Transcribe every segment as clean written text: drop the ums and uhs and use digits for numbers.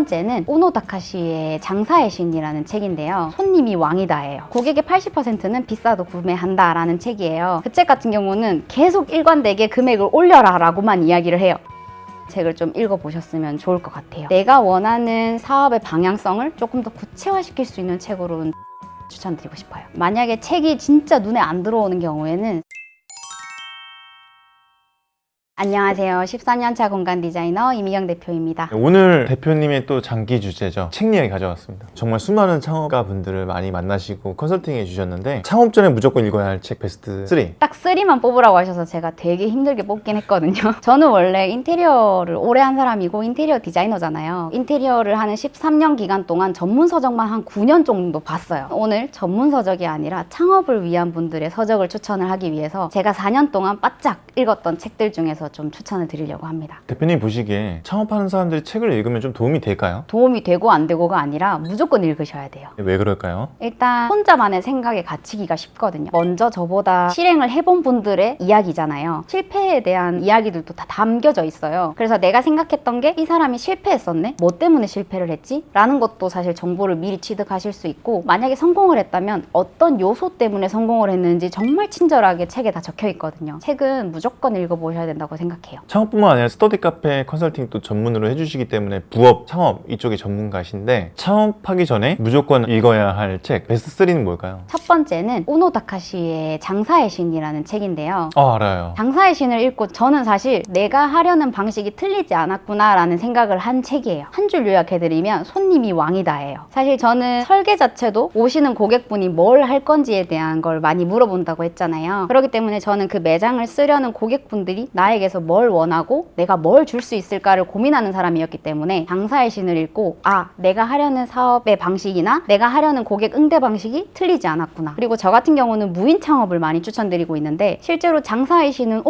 번째는 오노 다카시의 장사의 신이라는 책인데요. 손님이 왕이다예요. 고객의 80%는 비싸도 구매한다 라는 책이에요. 그 책 같은 경우는 계속 일관되게 금액을 올려라 라고만 이야기를 해요. 책을 좀 읽어보셨으면 좋을 것 같아요. 내가 원하는 사업의 방향성을 조금 더 구체화시킬 수 있는 책으로 추천드리고 싶어요. 만약에 책이 진짜 눈에 안 들어오는 경우에는 안녕하세요. 14년차 공간 디자이너 이미경 대표입니다. 오늘 대표님의 또 장기 주제죠. 책 이야기 가져왔습니다. 정말 수많은 창업가 분들을 많이 만나시고 컨설팅해 주셨는데 창업 전에 무조건 읽어야 할 책 베스트 3. 딱 3만 뽑으라고 하셔서 제가 되게 힘들게 뽑긴 했거든요. 저는 원래 인테리어를 오래 한 사람이고 인테리어 디자이너잖아요. 인테리어를 하는 13년 기간 동안 전문 서적만 한 9년 정도 봤어요. 오늘 전문 서적이 아니라 창업을 위한 분들의 서적을 추천을 하기 위해서 제가 4년 동안 바짝 읽었던 책들 중에서 좀 추천을 드리려고 합니다. 대표님 보시기에 창업하는 사람들이 책을 읽으면 좀 도움이 될까요? 도움이 되고 안 되고가 아니라 무조건 읽으셔야 돼요. 왜 그럴까요? 일단 혼자만의 생각에 갇히기가 쉽거든요. 먼저 저보다 실행을 해본 분들의 이야기잖아요. 실패에 대한 이야기들도 다 담겨져 있어요. 그래서 내가 생각했던 게 이 사람이 실패했었네? 뭐 때문에 실패를 했지? 라는 것도 사실 정보를 미리 취득하실 수 있고, 만약에 성공을 했다면 어떤 요소 때문에 성공을 했는지 정말 친절하게 책에 다 적혀 있거든요. 책은 무조건 읽어보셔야 된다고 생각해요. 창업뿐만 아니라 스터디 카페 컨설팅도 전문으로 해주시기 때문에 부업, 창업 이쪽이 전문가신데 창업하기 전에 무조건 읽어야 할 책 베스트 3는 뭘까요? 첫 번째는 오노 다카시의 장사의 신이라는 책인데요. 알아요. 장사의 신을 읽고 저는 사실 내가 하려는 방식이 틀리지 않았구나 라는 생각을 한 책이에요. 한 줄 요약해드리면 손님이 왕이다예요. 사실 저는 설계 자체도 오시는 고객분이 뭘 할 건지에 대한 걸 많이 물어본다고 했잖아요. 그렇기 때문에 저는 그 매장을 쓰려는 고객분들이 나에게서 뭘 원하고 내가 뭘 줄 수 있을까를 고민하는 사람이었기 때문에 장사의 신을 읽고, 아, 내가 하려는 사업의 방식이나 내가 하려는 고객 응대 방식이 틀리지 않았구나. 그리고 저 같은 경우는 무인 창업을 많이 추천드리고 있는데, 실제로 장사의 신은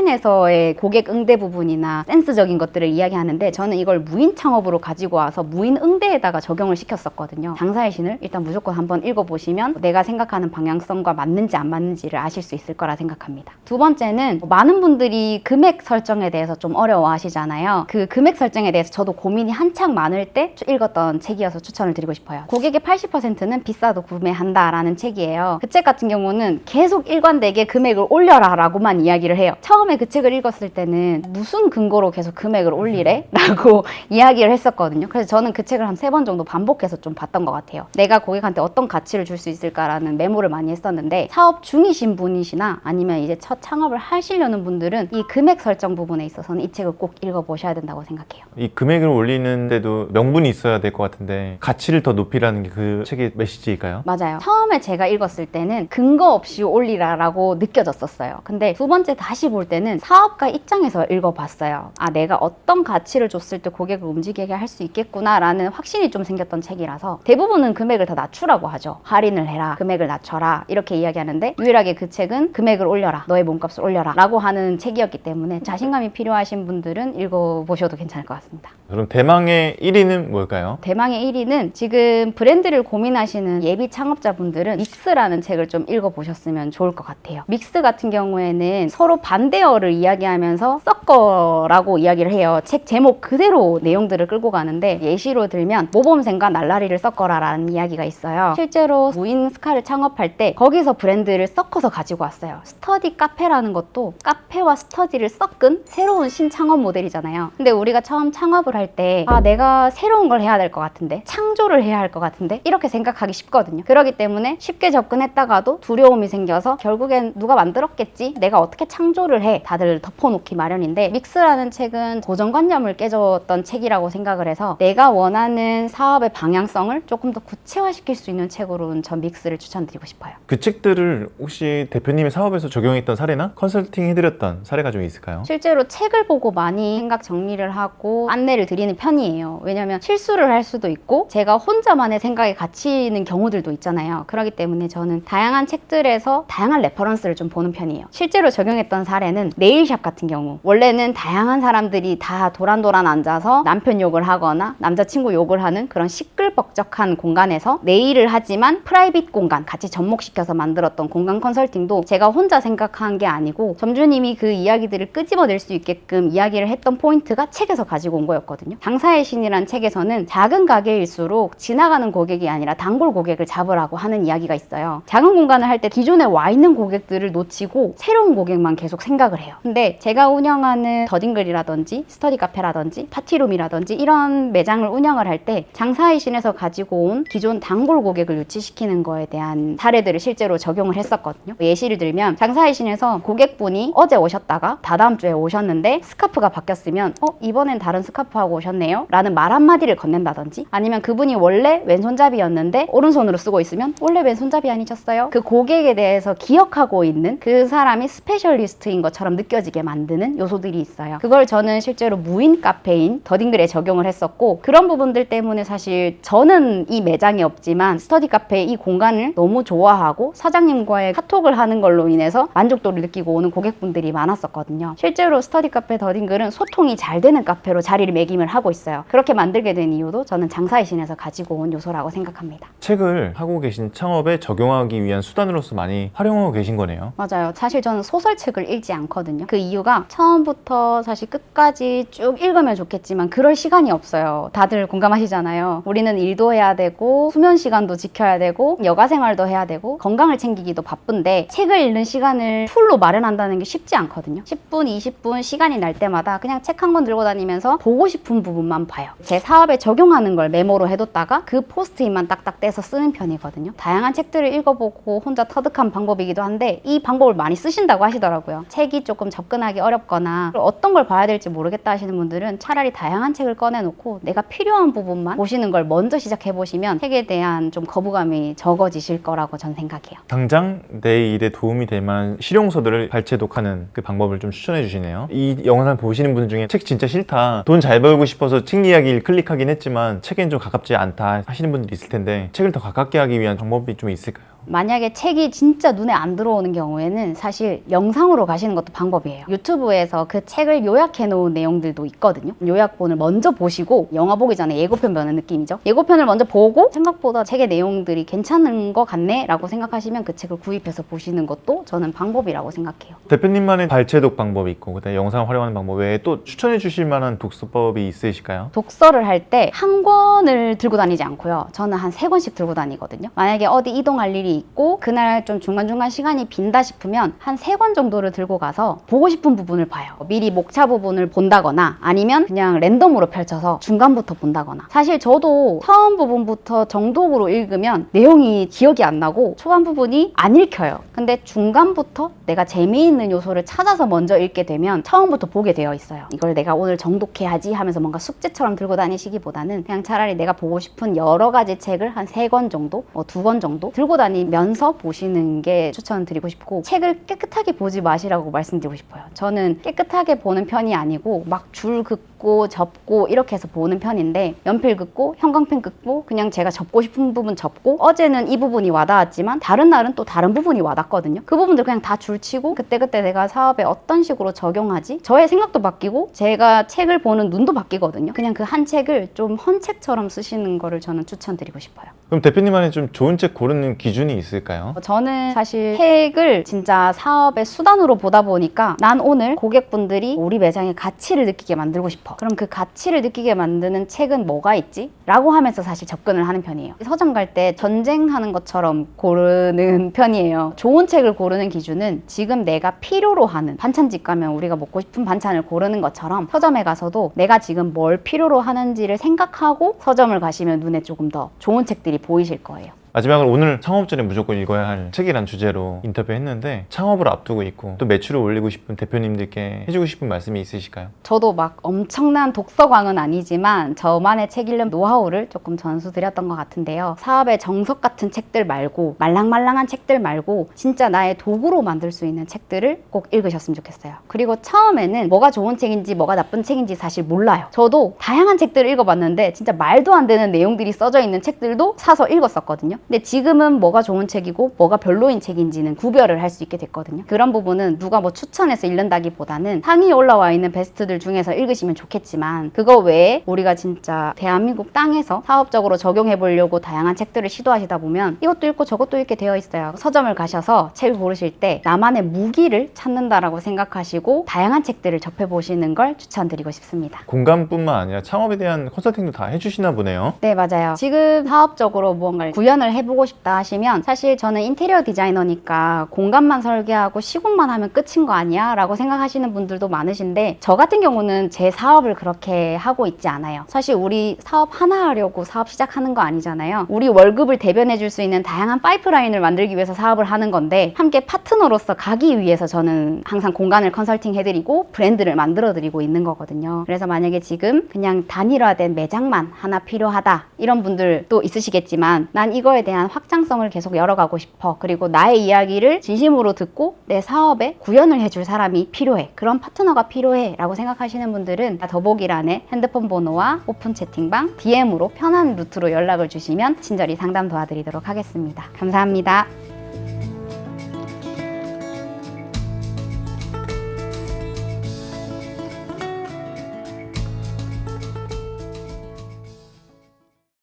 오프라인에서의 고객 응대 부분이나 센스적인 것들을 이야기하는데, 저는 이걸 무인 창업으로 가지고 와서 무인 응대에다가 적용을 시켰었거든요. 장사의 신을 일단 무조건 한번 읽어보시면 내가 생각하는 방향성과 맞는지 안 맞는지를 아실 수 있을 거라 생각합니다. 두 번째는 많은 분들이 금액 설정에 대해서 좀 어려워하시잖아요. 그 금액 설정에 대해서 저도 고민이 한창 많을 때 읽었던 책이어서 추천을 드리고 싶어요. 고객의 80%는 비싸도 구매한다 라는 책이에요. 그 책 같은 경우는 계속 일관되게 금액을 올려라 라고만 이야기를 해요. 처음에 그 책을 읽었을 때는 무슨 근거로 계속 금액을 올리래? 라고 이야기를 했었거든요. 그래서 저는 그 책을 한 3번 정도 반복해서 좀 봤던 것 같아요. 내가 고객한테 어떤 가치를 줄 수 있을까라는 메모를 많이 했었는데, 사업 중이신 분이시나 아니면 이제 첫 창업을 하시려는 분들은 이 금액 설정 부분에 있어서는 이 책을 꼭 읽어보셔야 된다고 생각해요. 이 금액을 올리는데도 명분이 있어야 될 것 같은데 가치를 더 높이라는 게 그 책의 메시지일까요? 맞아요. 처음에 제가 읽었을 때는 근거 없이 올리라라고 느껴졌었어요. 근데 두 번째 다시 볼 때는 사업가 입장에서 읽어봤어요. 아, 내가 어떤 가치를 줬을 때 고객을 움직이게 할 수 있겠구나 라는 확신이 좀 생겼던 책이라서, 대부분은 금액을 다 낮추라고 하죠. 할인을 해라, 금액을 낮춰라 이렇게 이야기하는데, 유일하게 그 책은 금액을 올려라, 너의 몸값을 올려라 라고 하는 책이었기 때문에 자신감이 필요하신 분들은 읽어보셔도 괜찮을 것 같습니다. 그럼 대망의 1위는 뭘까요? 대망의 1위는 지금 브랜드를 고민하시는 예비 창업자분들은 믹스라는 책을 좀 읽어보셨으면 좋을 것 같아요. 믹스 같은 경우에는 서로 반대어를 이야기하면서 섞어라고 이야기를 해요. 책 제목 그대로 내용들을 끌고 가는데, 예시로 들면 모범생과 날라리를 섞어라 라는 이야기가 있어요. 실제로 무인 스카를 창업할 때 거기서 브랜드를 섞어서 가지고 왔어요. 스터디 카페라는 것도 카페와 스터디를 섞은 새로운 신창업 모델이잖아요. 근데 우리가 처음 창업을 할 때, 아, 내가 새로운 걸 해야 될 것 같은데, 창조를 해야 할 것 같은데 이렇게 생각하기 쉽거든요. 그렇기 때문에 쉽게 접근했다가도 두려움이 생겨서 결국엔 누가 만들었겠지? 내가 어떻게 창조를 해? 다들 덮어놓기 마련인데, 믹스라는 책은 고정관념을 깨줬던 책이라고 생각을 해서 내가 원하는 사업의 방향성을 조금 더 구체화시킬 수 있는 책으로는 전 믹스를 추천드리고 싶어요. 그 책들을 혹시 대표님의 사업에서 적용했던 사례나 컨설팅 해드렸던 사례가 좀 있을까요? 실제로 책을 보고 많이 생각 정리를 하고 안내를 드리는 편이에요. 왜냐면 실수를 할 수도 있고 제가 혼자만의 생각에 갇히는 경우들도 있잖아요. 그렇기 때문에 저는 다양한 책들에서 다양한 레퍼런스를 좀 보는 편이에요. 실제로 적용했던 사례는 네일샵 같은 경우, 원래는 다양한 사람들이 다 도란도란 앉아서 남편 욕을 하거나 남자친구 욕을 하는 그런 시끌 시끌벅적한 공간에서 내일을 하지만 프라이빗 공간 같이 접목시켜서 만들었던 공간 컨설팅도 제가 혼자 생각한 게 아니고 점주님이 그 이야기들을 끄집어낼 수 있게끔 이야기를 했던 포인트가 책에서 가지고 온 거였거든요. 장사의 신이란 책에서는 작은 가게일수록 지나가는 고객이 아니라 단골 고객을 잡으라고 하는 이야기가 있어요. 작은 공간을 할 때 기존에 와 있는 고객들을 놓치고 새로운 고객만 계속 생각을 해요. 근데 제가 운영하는 더딩글이라든지 스터디 카페라든지 파티룸이라든지 이런 매장을 운영을 할 때 장사의 신에서 가지고 온 기존 단골 고객을 유치시키는 거에 대한 사례들을 실제로 적용을 했었거든요. 예시를 들면 장사의 신에서 고객분이 어제 오셨다가 다다음 주에 오셨는데 스카프가 바뀌었으면 이번엔 다른 스카프하고 오셨네요 라는 말 한마디를 건넨다든지, 아니면 그분이 원래 왼손잡이였는데 오른손으로 쓰고 있으면 원래 왼손잡이 아니셨어요? 그 고객에 대해서 기억하고 있는 그 사람이 스페셜리스트인 것처럼 느껴지게 만드는 요소들이 있어요. 그걸 저는 실제로 무인 카페인 더딩글에 적용을 했었고, 그런 부분들 때문에 사실 저는 이 매장이 없지만 스터디 카페 이 공간을 너무 좋아하고 사장님과의 카톡을 하는 걸로 인해서 만족도를 느끼고 오는 고객분들이 많았었거든요. 실제로 스터디 카페 더딩글은 소통이 잘 되는 카페로 자리를 매김을 하고 있어요. 그렇게 만들게 된 이유도 저는 장사의 신에서 가지고 온 요소라고 생각합니다. 책을 하고 계신 창업에 적용하기 위한 수단으로서 많이 활용하고 계신 거네요. 맞아요. 사실 저는 소설책을 읽지 않거든요. 그 이유가 처음부터 사실 끝까지 쭉 읽으면 좋겠지만 그럴 시간이 없어요. 다들 공감하시잖아요. 우리는 일도 해야 되고 수면 시간도 지켜야 되고 여가 생활도 해야 되고 건강을 챙기기도 바쁜데 책을 읽는 시간을 풀로 마련한다는 게 쉽지 않거든요. 10분, 20분 시간이 날 때마다 그냥 책 한 권 들고 다니면서 보고 싶은 부분만 봐요. 제 사업에 적용하는 걸 메모로 해뒀다가 그 포스트잇만 딱딱 떼서 쓰는 편이거든요. 다양한 책들을 읽어보고 혼자 터득한 방법이기도 한데 이 방법을 많이 쓰신다고 하시더라고요. 책이 조금 접근하기 어렵거나 어떤 걸 봐야 될지 모르겠다 하시는 분들은 차라리 다양한 책을 꺼내놓고 내가 필요한 부분만 보시는 걸 먼저 시작해보시면 책에 대한 좀 거부감이 적어지실 거라고 전 생각해요. 당장 내 일에 도움이 될 만한 실용서들을 발췌독하는 그 방법을 좀 추천해 주시네요. 이 영상 보시는 분들 중에 책 진짜 싫다, 돈 잘 벌고 싶어서 책 이야기를 클릭하긴 했지만 책엔 좀 가깝지 않다 하시는 분들이 있을 텐데 책을 더 가깝게 하기 위한 방법이 좀 있을까요? 만약에 책이 진짜 눈에 안 들어오는 경우에는 사실 영상으로 가시는 것도 방법이에요. 유튜브에서 그 책을 요약해 놓은 내용들도 있거든요. 요약본을 먼저 보시고 영화 보기 전에 예고편 보는 느낌이죠. 예고편을 먼저 보고 생각보다 책의 내용들이 괜찮은 것 같네 라고 생각하시면 그 책을 구입해서 보시는 것도 저는 방법이라고 생각해요. 대표님만의 발췌독 방법이 있고 그다음에 영상을 활용하는 방법 외에 또 추천해 주실 만한 독서법이 있으실까요? 독서를 할 때 한 권을 들고 다니지 않고요. 저는 한 3권씩 들고 다니거든요. 만약에 어디 이동할 일이 있고 그날 좀 중간중간 시간이 빈다 싶으면 한 3권 정도를 들고 가서 보고 싶은 부분을 봐요. 미리 목차 부분을 본다거나 아니면 그냥 랜덤으로 펼쳐서 중간부터 본다거나. 사실 저도 처음 부분부터 정독으로 읽으면 내용이 기억이 안 나고 초반 부분이 안 읽혀요. 근데 중간부터 내가 재미있는 요소를 찾아서 먼저 읽게 되면 처음부터 보게 되어 있어요. 이걸 내가 오늘 정독해야지 하면서 뭔가 숙제처럼 들고 다니시기보다는 그냥 차라리 내가 보고 싶은 여러 가지 책을 한 3권 정도, 2권 정도 들고 다니면서 보시는 게 추천드리고 싶고, 책을 깨끗하게 보지 마시라고 말씀드리고 싶어요. 저는 깨끗하게 보는 편이 아니고 막 줄 긋고 접고 이렇게 해서 보는 편인데 연필 긋고 형광펜 긋고 그냥 제가 접고 싶은 부분 접고, 어제는 이 부분이 와닿았지만 다른 날은 또 다른 부분이 와닿거든요. 그 부분들 그냥 다 줄치고 그때그때 내가 사업에 어떤 식으로 적용하지? 저의 생각도 바뀌고 제가 책을 보는 눈도 바뀌거든요. 그냥 그 한 책을 좀 헌책처럼 쓰시는 거를 저는 추천드리고 싶어요. 그럼 대표님만의 좀 좋은 책 고르는 기준이 있을까요? 저는 사실 책을 진짜 사업의 수단으로 보다 보니까 난 오늘 고객분들이 우리 매장의 가치를 느끼게 만들고 싶어. 그럼 그 가치를 느끼게 만드는 책은 뭐가 있지? 라고 하면서 사실 접근을 하는 편이에요. 서점 갈 때 전쟁하는 것처럼 고르는 편이에요. 좋은 책을 고르는 기준은 지금 내가 필요로 하는, 반찬집 가면 우리가 먹고 싶은 반찬을 고르는 것처럼 서점에 가서도 내가 지금 뭘 필요로 하는지를 생각하고 서점을 가시면 눈에 조금 더 좋은 책들이 보이실 거예요. 마지막으로 오늘 창업 전에 무조건 읽어야 할 책이란 주제로 인터뷰했는데 창업을 앞두고 있고 또 매출을 올리고 싶은 대표님들께 해주고 싶은 말씀이 있으실까요? 저도 막 엄청난 독서광은 아니지만 저만의 책 읽는 노하우를 조금 전수드렸던 것 같은데요. 사업의 정석 같은 책들 말고, 말랑말랑한 책들 말고 진짜 나의 도구로 만들 수 있는 책들을 꼭 읽으셨으면 좋겠어요. 그리고 처음에는 뭐가 좋은 책인지 뭐가 나쁜 책인지 사실 몰라요. 저도 다양한 책들을 읽어봤는데 진짜 말도 안 되는 내용들이 써져 있는 책들도 사서 읽었었거든요. 근데 지금은 뭐가 좋은 책이고 뭐가 별로인 책인지는 구별을 할 수 있게 됐거든요. 그런 부분은 누가 뭐 추천해서 읽는다기보다는 상위에 올라와 있는 베스트들 중에서 읽으시면 좋겠지만 그거 외에 우리가 진짜 대한민국 땅에서 사업적으로 적용해 보려고 다양한 책들을 시도하시다 보면 이것도 읽고 저것도 읽게 되어 있어요. 서점을 가셔서 책을 고르실 때 나만의 무기를 찾는다라고 생각하시고 다양한 책들을 접해보시는 걸 추천드리고 싶습니다. 공감뿐만 아니라 창업에 대한 컨설팅도 다 해주시나 보네요. 네, 맞아요. 지금 사업적으로 무언가를 구현을 해보고 싶다 하시면 사실 저는 인테리어 디자이너니까 공간만 설계하고 시공만 하면 끝인 거 아니야? 라고 생각하시는 분들도 많으신데 저 같은 경우는 제 사업을 그렇게 하고 있지 않아요. 사실 우리 사업 하나 하려고 사업 시작하는 거 아니잖아요. 우리 월급을 대변해 줄 수 있는 다양한 파이프라인을 만들기 위해서 사업을 하는 건데 함께 파트너로서 가기 위해서 저는 항상 공간을 컨설팅 해드리고 브랜드를 만들어 드리고 있는 거거든요. 그래서 만약에 지금 그냥 단일화된 매장만 하나 필요하다 이런 분들도 있으시겠지만 난 이거에 대한 확장성을 계속 열어가고 싶어. 그리고 나의 이야기를 진심으로 듣고 내 사업에 구현을 해줄 사람이 필요해. 그런 파트너가 필요해 라고 생각하시는 분들은 더보기란에 핸드폰 번호와 오픈 채팅방 DM으로 편한 루트로 연락을 주시면 친절히 상담 도와드리도록 하겠습니다. 감사합니다.